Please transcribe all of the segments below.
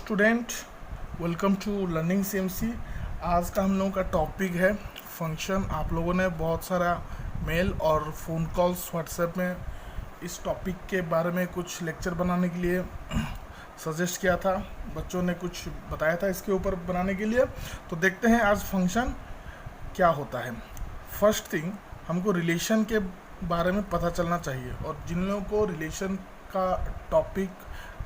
Student, welcome to learning CMC. आज का हम लोगों का टॉपिक है फंक्शन। आप लोगों ने बहुत सारा मेल और फ़ोन कॉल्स व्हाट्सएप में इस टॉपिक के बारे में कुछ लेक्चर बनाने के लिए सजेस्ट किया था। बच्चों ने कुछ बताया था इसके ऊपर बनाने के लिए। तो देखते हैं आज फंक्शन क्या होता है। फर्स्ट थिंग, हमको रिलेशन के बारे में पता चलना चाहिए, और जिन लोगों को रिलेशन का टॉपिक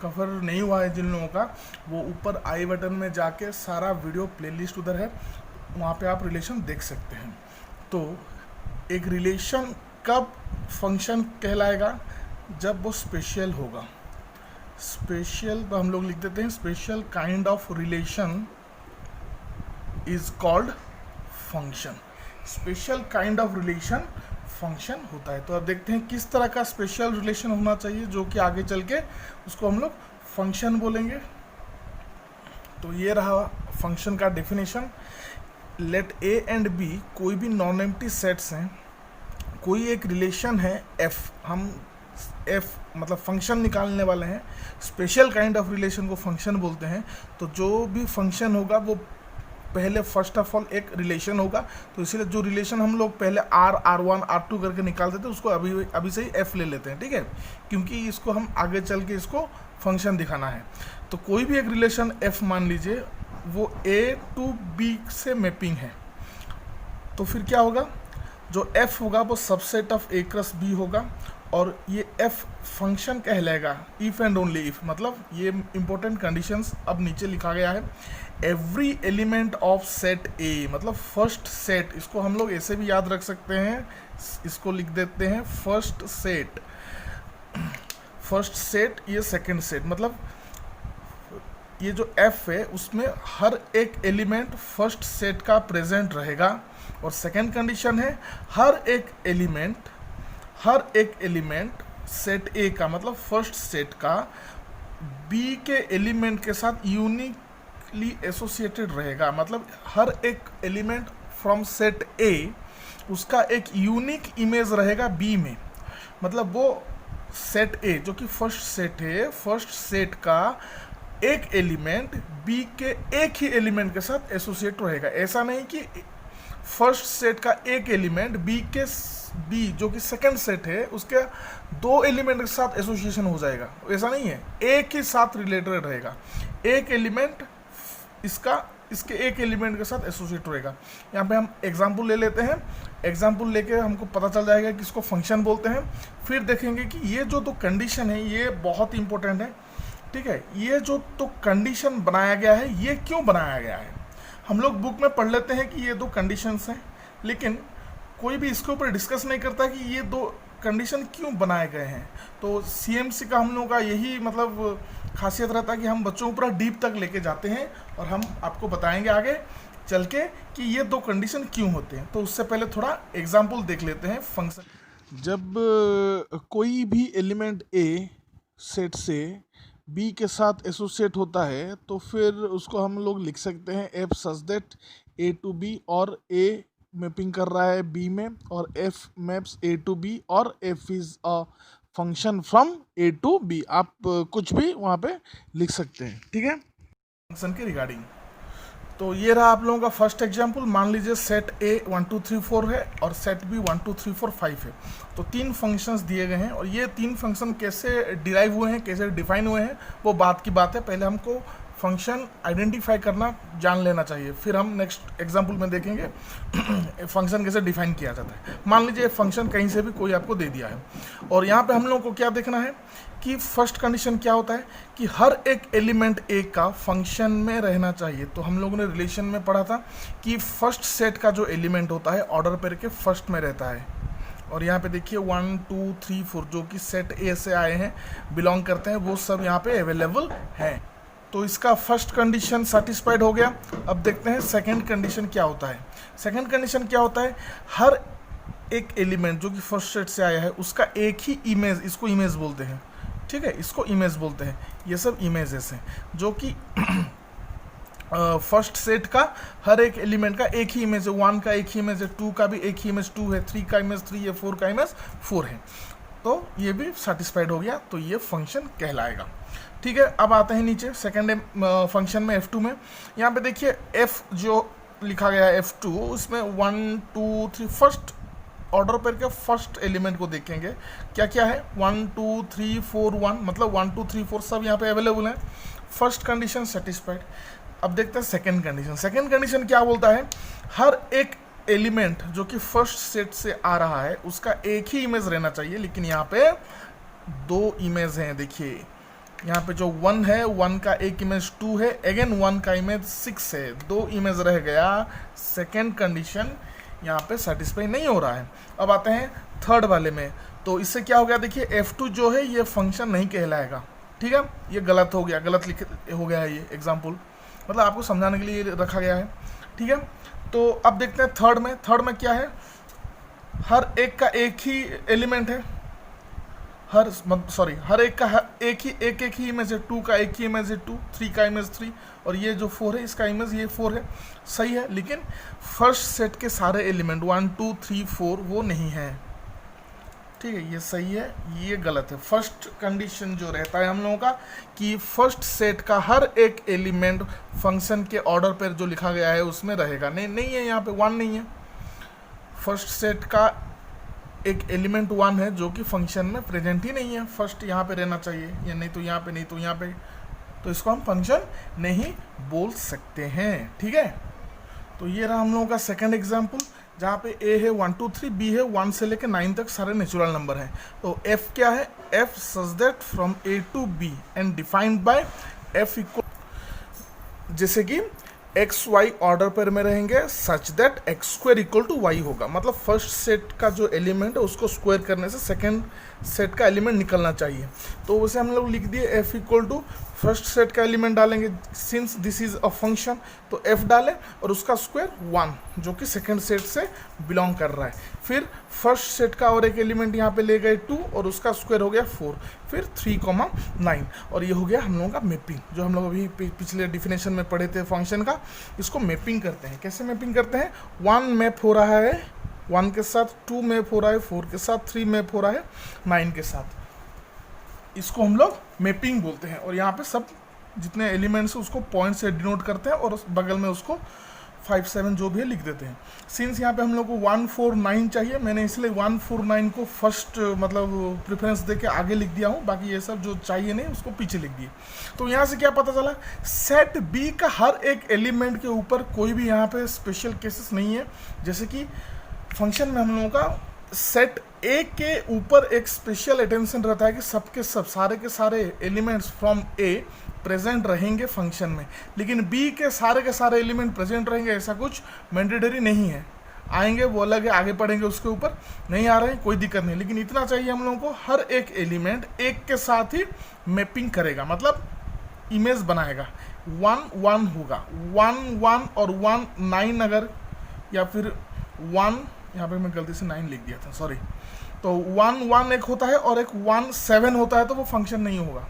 कवर नहीं हुआ है, जिन लोगों का, वो ऊपर आई बटन में जाके सारा वीडियो प्लेलिस्ट उधर है, वहाँ पे आप रिलेशन देख सकते हैं। तो एक रिलेशन कब फंक्शन कहलाएगा? जब वो स्पेशल होगा। स्पेशल तो हम लोग लिख देते हैं, special kind of relation is called function. Special kind of relation function होता है। तो अब देखते हैं किस तरह का स्पेशल रिलेशन होना चाहिए, जो कि आगे चल के उसको हम लोग फंक्शन बोलेंगे। तो ये रहा फंक्शन का definition. Let A and B कोई भी नॉन एम्प्टी सेट्स हैं, कोई एक रिलेशन है एफ, हम एफ मतलब फंक्शन निकालने वाले हैं। स्पेशल काइंड ऑफ रिलेशन को फंक्शन बोलते हैं। तो जो भी फंक्शन होगा वो पहले फर्स्ट ऑफ ऑल एक रिलेशन होगा। तो इसीलिए जो रिलेशन हम लोग पहले R1 R2 करके निकालते थे, उसको अभी से ही F ले लेते हैं, ठीक है, क्योंकि इसको हम आगे चल के इसको फंक्शन दिखाना है। तो कोई भी एक रिलेशन F मान लीजिए, वो A to B से मैपिंग है। तो फिर क्या होगा? जो F होगा वो subset of A cross B होगा, और ये F फंक्शन कहलाएगा इफ़ एंड ओनली इफ़। मतलब ये इंपॉर्टेंट कंडीशंस अब नीचे लिखा गया है। एवरी एलिमेंट ऑफ सेट ए, मतलब फर्स्ट सेट, इसको हम लोग ऐसे भी याद रख सकते हैं, इसको लिख देते हैं फर्स्ट सेट। फर्स्ट सेट, ये सेकंड सेट, मतलब ये जो F है उसमें हर एक एलिमेंट फर्स्ट सेट का प्रेजेंट रहेगा। और सेकंड कंडीशन है हर एक एलिमेंट सेट ए का, मतलब फर्स्ट सेट का, बी के एलिमेंट के साथ यूनिकली एसोसिएटेड रहेगा। मतलब हर एक एलिमेंट फ्रॉम सेट ए, उसका एक यूनिक इमेज रहेगा बी में। मतलब वो सेट ए जो कि फर्स्ट सेट है, फर्स्ट सेट का एक एलिमेंट बी के एक ही एलिमेंट के साथ एसोसिएट रहेगा। ऐसा नहीं कि फर्स्ट सेट का एक एलिमेंट बी जो कि सेकंड सेट है, उसके दो एलिमेंट के साथ एसोसिएशन हो जाएगा। ऐसा नहीं है, एक ही साथ रिलेटेड रहेगा। एक एलिमेंट इसके एक एलिमेंट के साथ एसोसिएट रहेगा। यहाँ पे हम एग्जाम्पल ले लेते हैं। एग्जाम्पल लेके हमको पता चल जाएगा कि इसको फंक्शन बोलते हैं। फिर देखेंगे कि ये जो तो कंडीशन है ये बहुत इंपॉर्टेंट है, ठीक है। ये जो तो कंडीशन बनाया गया है, ये क्यों बनाया गया है? हम लोग बुक में पढ़ लेते हैं कि ये दो कंडीशंस हैं, लेकिन कोई भी इसके ऊपर डिस्कस नहीं करता कि ये दो कंडीशन क्यों बनाए गए हैं। तो सीएमसी का हम लोगों का यही मतलब खासियत रहता है कि हम बच्चों को पूरा डीप तक लेके जाते हैं, और हम आपको बताएंगे आगे चल के कि ये दो कंडीशन क्यों होते हैं। तो उससे पहले थोड़ा एग्जाम्पल देख लेते हैं फंक्शन। जब कोई भी एलिमेंट ए सेट से बी के साथ एसोसिएट होता है, तो फिर उसको हम लोग लिख सकते हैं F such that A to B, और ए मैपिंग कर रहा है बी में, और F maps A to B, और F is a function from A to B. आप कुछ भी वहाँ पे लिख सकते हैं, ठीक है, फंक्शन के रिगार्डिंग। तो ये रहा आप लोगों का फर्स्ट एग्जाम्पल। मान लीजिए सेट ए 1 2 3 4 है, और सेट बी 1 2 3 4 5 है। तो तीन फंक्शंस दिए गए हैं, और ये तीन फंक्शन कैसे डिराइव हुए हैं, कैसे डिफाइन हुए हैं, वो बात की बात है। पहले हमको फंक्शन आइडेंटिफाई करना जान लेना चाहिए, फिर हम नेक्स्ट एग्जाम्पल में देखेंगे फंक्शन कैसे डिफाइन किया जाता है। मान लीजिए फंक्शन कहीं से भी कोई आपको दे दिया है, और यहाँ पे हम लोगों को क्या देखना है कि फर्स्ट कंडीशन क्या होता है कि हर एक एलिमेंट ए का फंक्शन में रहना चाहिए। तो हम लोगों ने रिलेशन में पढ़ा था कि फर्स्ट सेट का जो एलिमेंट होता है ऑर्डर पर के फर्स्ट में रहता है। और यहाँ पे देखिए 1 2 3 4 जो कि सेट ए से आए हैं, बिलोंग करते हैं, वो सब यहाँ पे अवेलेबल हैं। तो इसका फर्स्ट कंडीशन सेटिस्फाइड हो गया। अब देखते हैं सेकंड कंडीशन क्या होता है। सेकंड कंडीशन क्या होता है? हर एक एलिमेंट जो कि फर्स्ट सेट से आया है उसका एक ही इमेज, इसको इमेज बोलते हैं, ठीक है, इसको इमेज बोलते हैं। ये सब इमेजेस हैं जो कि फर्स्ट सेट का हर एक एलिमेंट का एक ही इमेज है। 1 का एक ही इमेज है, 2 का भी एक ही इमेज 2 है, 3 का इमेज 3 है, 4 का इमेज 4 है। तो ये भी सेटिस्फाइड हो गया, तो ये फंक्शन कहलाएगा। ठीक है, अब आते हैं नीचे सेकेंड फंक्शन में F2 में। यहाँ पे देखिए F जो लिखा गया है F2, उसमें 1 2 3 फर्स्ट ऑर्डर पर के फर्स्ट एलिमेंट को देखेंगे क्या क्या है। 1 2 3 4 1 मतलब 1 2 3 4 सब यहाँ पे अवेलेबल है। First condition satisfied. अब देखते हैं सेकंड कंडीशन। सेकंड कंडीशन क्या बोलता है, हर एक एलिमेंट जो कि फर्स्ट सेट से आ रहा है उसका एक ही इमेज रहना चाहिए, लेकिन यहाँ पे दो इमेज हैं। देखिए यहाँ पे जो 1 है, 1 का एक इमेज 2 है, अगेन 1 का इमेज 6 है, दो इमेज रह गया। सेकंड कंडीशन यहाँ पे सेटिस्फाई नहीं हो रहा है। अब आते हैं थर्ड वाले में, तो इससे क्या हो गया, देखिए F2 जो है ये फंक्शन नहीं कहलाएगा। ठीक है, ये गलत हो गया, गलत लिख हो गया है ये एग्जाम्पल, मतलब आपको समझाने के लिए रखा गया है। ठीक है, तो अब देखते हैं थर्ड में। थर्ड में क्या है, हर एक का एक ही एलिमेंट है, हर एक का एक ही इमेज है। 2 का एक ही इमेज है 2, 3 का इमेज 3, और ये जो 4 है इसका इमेज ये 4 है। सही है, लेकिन फर्स्ट सेट के सारे एलिमेंट 1 2 3 4 वो नहीं है। ठीक है, ये सही है, ये गलत है। फर्स्ट कंडीशन जो रहता है हम लोगों का कि फर्स्ट सेट का हर एक एलिमेंट फंक्शन के ऑर्डर पर जो लिखा गया है उसमें रहेगा। नहीं है, यहाँ पे 1 नहीं है। फर्स्ट सेट का एक एलिमेंट 1 है जो कि फंक्शन में प्रेजेंट ही नहीं है। फर्स्ट यहाँ पे रहना चाहिए, या नहीं तो यहाँ पे, नहीं तो यहाँ पे, तो इसको हम फंक्शन नहीं बोल सकते हैं। ठीक है, तो ये रहा हम लोगों का सेकंड एग्जाम्पल, जहाँ पे A है 1 2 3, B है 1 से लेकर 9 तक सारे नेचुरल नंबर हैं। तो F क्या है, F such that from A to B and defined by F equal, जैसे कि एक्स वाई ऑर्डर पर में रहेंगे such that x square equal to y होगा। मतलब फर्स्ट सेट का जो एलिमेंट है उसको स्क्वायर करने से सेकंड सेट का एलिमेंट निकलना चाहिए। तो वैसे हम लोग लिख दिए f equal to first set का एलिमेंट डालेंगे, since this is a function तो एफ डालें और उसका स्क्वायर 1 जो कि सेकंड सेट से बिलोंग कर रहा है। फिर फर्स्ट सेट का और एक एलिमेंट यहाँ पे ले गए 2 और उसका स्क्वायर हो गया 4, फिर 3,9 और ये हो गया हम लोगों का मैपिंग, जो हम लोग अभी पिछले डिफिनेशन में पढ़े थे फंक्शन का। इसको मैपिंग करते हैं। कैसे मैपिंग करते हैं, 1 मैप हो रहा है 1 के साथ, 2 मैप हो रहा है 4 के साथ, 3 मैप हो रहा है 9 के साथ। इसको हम लोग मैपिंग बोलते हैं। और यहाँ पे सब जितने एलिमेंट्स हैं उसको पॉइंट से डिनोट करते हैं और उस बगल में उसको 5 7 जो भी है लिख देते हैं। सिंस यहाँ पे हम लोग को 1 4 9 चाहिए, मैंने इसलिए 1 4 9 को फर्स्ट मतलब प्रेफरेंस दे के आगे लिख दिया हूँ, बाकी ये सब जो चाहिए नहीं उसको पीछे लिख दिए। तो यहाँ से क्या पता चला, सेट बी का हर एक एलिमेंट के ऊपर कोई भी यहाँ पे स्पेशल केसेस नहीं है। जैसे कि फंक्शन में हम लोगों का सेट ए के ऊपर एक स्पेशल अटेंशन रहता है कि सबके सब सारे के सारे एलिमेंट्स फ्रॉम ए प्रेजेंट रहेंगे फंक्शन में, लेकिन बी के सारे एलिमेंट प्रेजेंट रहेंगे ऐसा कुछ मैंडेटरी नहीं है। आएंगे वो अलग है, आगे पढ़ेंगे उसके ऊपर, नहीं आ रहे हैं कोई दिक्कत नहीं, लेकिन इतना चाहिए हम लोगों को हर एक एलिमेंट एक के साथ ही मैपिंग करेगा, मतलब इमेज बनाएगा। 1 1 होगा, 1 1 और 1 9 अगर, या फिर 1 यहाँ पे मैं गलती से 9 लिख दिया था, सॉरी। तो 1 1 एक होता है और एक 1 7 होता है, तो वो फंक्शन नहीं होगा।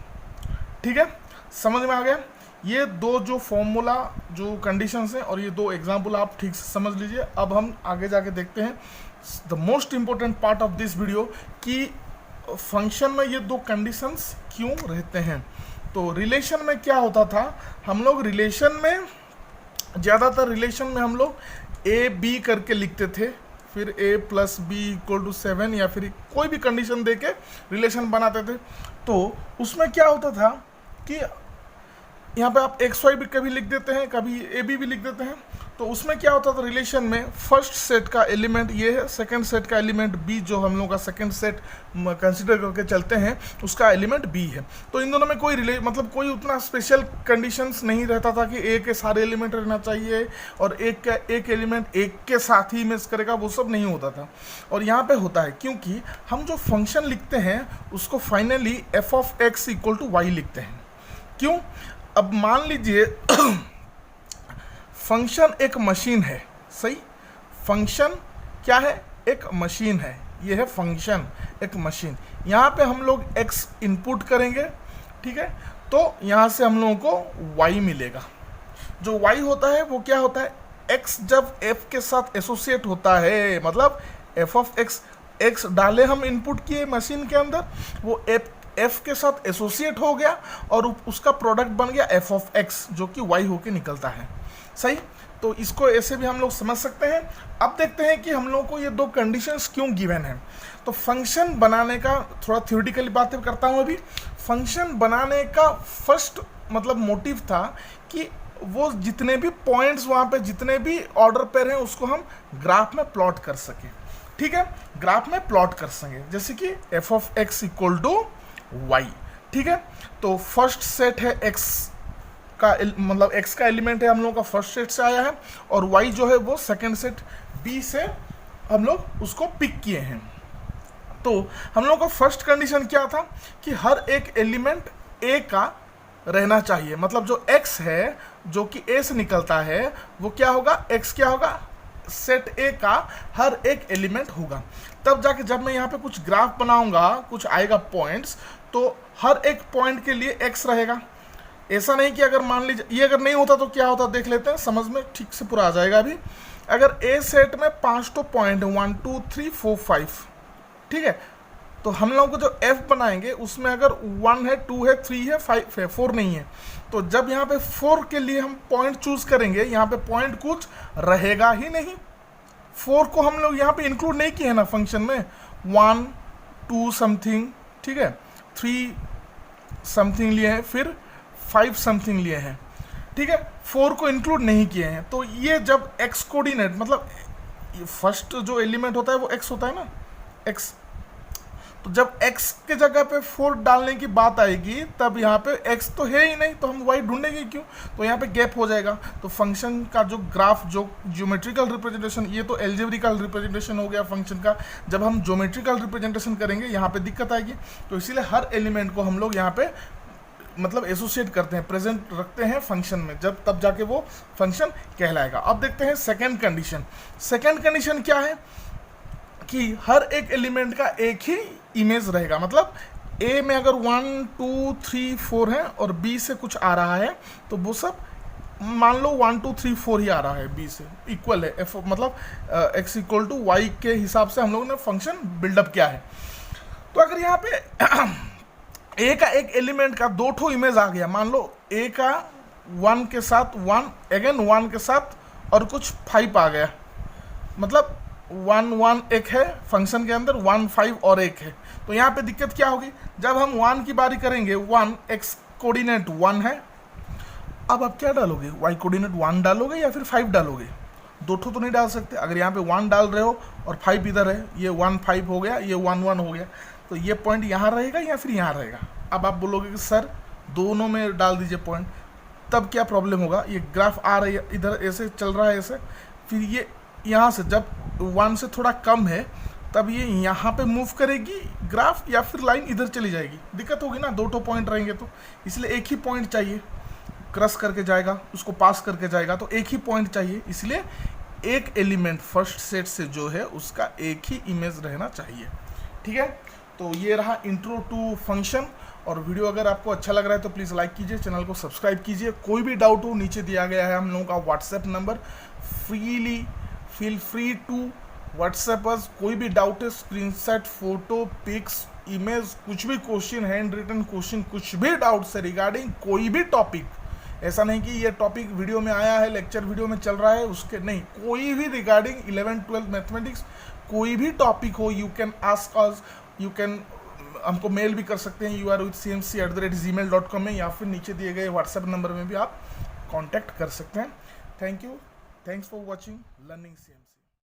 ठीक है, समझ में आ गया। ये दो जो फॉर्मूला जो कंडीशंस हैं और ये दो एग्जाम्पल आप ठीक से समझ लीजिए। अब हम आगे जाके देखते हैं the most important part of this video कि फंक्शन में ये दो कंडीशंस क्यों रहते हैं। तो रिलेशन में क्या होता था, हम लोग रिलेशन में ज़्यादातर रिलेशन में हम लोग ए बी करके लिखते थे, फिर a plus b equal to 7 या फिर कोई भी कंडीशन दे के रिलेशन बनाते थे। तो उसमें क्या होता था कि यहाँ पे आप एक्स वाई भी कभी लिख देते हैं, कभी ए बी भी लिख देते हैं। तो उसमें क्या होता था, रिलेशन में फर्स्ट सेट का एलिमेंट ये है, सेकंड सेट का एलिमेंट बी, जो हम लोग का सेकंड सेट कंसीडर करके चलते हैं उसका एलिमेंट बी है। तो इन दोनों में कोई मतलब कोई उतना स्पेशल कंडीशंस नहीं रहता था कि ए के सारे एलिमेंट रहना चाहिए और एक एलिमेंट एक के साथ ही इमेज करेगा, वो सब नहीं होता था। और यहाँ पे होता है क्योंकि हम जो फंक्शन लिखते हैं उसको finally f of x equal to y लिखते हैं। क्यों, अब मान लीजिए फंक्शन एक मशीन है, सही, फंक्शन क्या है, एक मशीन है, ये है फंक्शन एक मशीन। यहाँ पे हम लोग x इनपुट करेंगे, ठीक है, तो यहाँ से हम लोगों को y मिलेगा। जो y होता है वो क्या होता है, x जब f के साथ एसोसिएट होता है, मतलब f ऑफ x डाले हम इनपुट किए मशीन के अंदर, वो f के साथ एसोसिएट हो गया और उसका प्रोडक्ट बन गया f ऑफ x जो कि y होके निकलता है। सही, तो इसको ऐसे भी हम लोग समझ सकते हैं। अब देखते हैं कि हम लोग को ये दो कंडीशंस क्यों गिवन है। तो फंक्शन बनाने का थोड़ा थ्योरेटिकली बातें करता हूँ अभी। फंक्शन बनाने का फर्स्ट मतलब मोटिव था कि वो जितने भी पॉइंट्स वहाँ पे जितने भी ऑर्डर पेयर हैं उसको हम ग्राफ में प्लॉट कर सकें। ठीक है, ग्राफ में प्लॉट कर सकें, जैसे कि f of x equal to y. ठीक है, तो फर्स्ट सेट है x का मतलब x का एलिमेंट है हम लोग का फर्स्ट सेट से आया है और y जो है वो सेकंड सेट b से हम लोग उसको पिक किए हैं। तो हम लोग का फर्स्ट कंडीशन क्या था कि हर एक एलिमेंट a का रहना चाहिए, मतलब जो x है जो कि a से निकलता है वो क्या होगा, x क्या होगा, सेट A का हर एक एलिमेंट होगा। तब जाके जब मैं यहाँ पे कुछ ग्राफ बनाऊंगा, कुछ आएगा पॉइंट्स, तो हर एक पॉइंट के लिए x रहेगा। ऐसा नहीं कि अगर मान लीजिए ये अगर नहीं होता तो क्या होता देख लेते हैं, समझ में ठीक से पूरा आ जाएगा अभी। अगर A सेट में 5 तो पॉइंट है 1 2 3 4 5, ठीक है, तो हम लोग को जो f बनाएंगे उसमें अगर 1 है 2 है 3 है 5 है 4 नहीं है, तो जब यहाँ पे 4 के लिए हम पॉइंट चूज करेंगे यहाँ पे पॉइंट कुछ रहेगा ही नहीं। 4 को हम लोग यहाँ पे इंक्लूड नहीं किए हैं ना फंक्शन में, 1 2 समथिंग, ठीक है, 3 समथिंग लिए हैं, फिर 5 समथिंग लिए हैं, ठीक है, 4 को इंक्लूड नहीं किए हैं। तो ये जब x कोऑर्डिनेट मतलब फर्स्ट जो एलिमेंट होता है वो x होता है ना, x, तो जब x के जगह पे 4 डालने की बात आएगी तब यहाँ पे x तो है ही नहीं, तो हम y ढूंढेंगे क्यों, तो यहाँ पे गैप हो जाएगा। तो फंक्शन का जो ग्राफ जो ज्योमेट्रिकल रिप्रेजेंटेशन, ये तो एल्जेब्रिकल रिप्रेजेंटेशन हो गया फंक्शन का, जब हम ज्योमेट्रिकल रिप्रेजेंटेशन करेंगे यहाँ पे दिक्कत आएगी। तो इसीलिए हर एलिमेंट को हम लोग यहाँ पे मतलब एसोसिएट करते हैं, प्रेजेंट रखते हैं फंक्शन में, जब तब जाके वो फंक्शन कहलाएगा। अब देखते हैं सेकेंड कंडीशन। सेकेंड कंडीशन क्या है कि हर एक एलिमेंट का एक ही इमेज रहेगा, मतलब A में अगर 1 2 3 4 है और B से कुछ आ रहा है तो वो सब मान लो 1 2 3 4 ही आ रहा है, B से इक्वल है, f मतलब x इक्वल टू वाई के हिसाब से हम लोगों ने फंक्शन बिल्डअप किया है। तो अगर यहाँ पे A का एक एलिमेंट का 2 ठो इमेज आ गया, मान लो A का 1 के साथ 1 अगेन 1 के साथ और कुछ 5 आ गया, मतलब 1 1 एक है फंक्शन के अंदर, 1 5 और एक है, तो यहाँ पे दिक्कत क्या होगी, जब हम 1 की बारी करेंगे 1 x कोऑर्डिनेट 1 है, अब आप क्या डालोगे, y कोऑर्डिनेट 1 डालोगे या फिर 5 डालोगे, 2 ठो तो नहीं डाल सकते। अगर यहाँ पे 1 डाल रहे हो और 5 इधर है, ये 1 5 हो गया, ये 1 1 हो गया, तो ये पॉइंट यहाँ रहेगा या फिर यहाँ रहेगा। अब आप बोलोगे कि सर दोनों में डाल दीजिए पॉइंट, तब क्या प्रॉब्लम होगा, ये ग्राफ आ रही है इधर ऐसे चल रहा है ऐसे, फिर ये यहाँ से जब 1 से थोड़ा कम है तब ये यहाँ पे मूव करेगी ग्राफ या फिर लाइन इधर चली जाएगी, दिक्कत होगी ना, 2 ठो पॉइंट रहेंगे तो, इसलिए एक ही पॉइंट चाहिए, क्रॉस करके जाएगा उसको पास करके जाएगा, तो एक ही पॉइंट चाहिए, इसलिए एक एलिमेंट फर्स्ट सेट से जो है उसका एक ही इमेज रहना चाहिए। ठीक है, तो ये रहा इंट्रो टू फंक्शन। और वीडियो अगर आपको अच्छा लग रहा है तो प्लीज़ लाइक कीजिए, चैनल को सब्सक्राइब कीजिए। कोई भी डाउट हो नीचे दिया गया है हम लोगों का WhatsApp number, feel free to WhatsApp us. कोई भी डाउट है, स्क्रीनशॉट, फोटो, पिक्स, इमेज, कुछ भी क्वेश्चन, हैंड रिटन क्वेश्चन, कुछ भी डाउट्स है रिगार्डिंग कोई भी टॉपिक, ऐसा नहीं कि ये टॉपिक वीडियो में आया है, लेक्चर वीडियो में चल रहा है उसके नहीं, कोई भी रिगार्डिंग 11th 12th मैथमेटिक्स कोई भी टॉपिक हो, you can ask us, you can हमको मेल भी कर सकते हैं urwithcmc@gmail.com में, या फिर नीचे दिए गए व्हाट्सएप नंबर में भी आप कांटेक्ट कर सकते हैं। Thank you, thanks for watching learning CMC।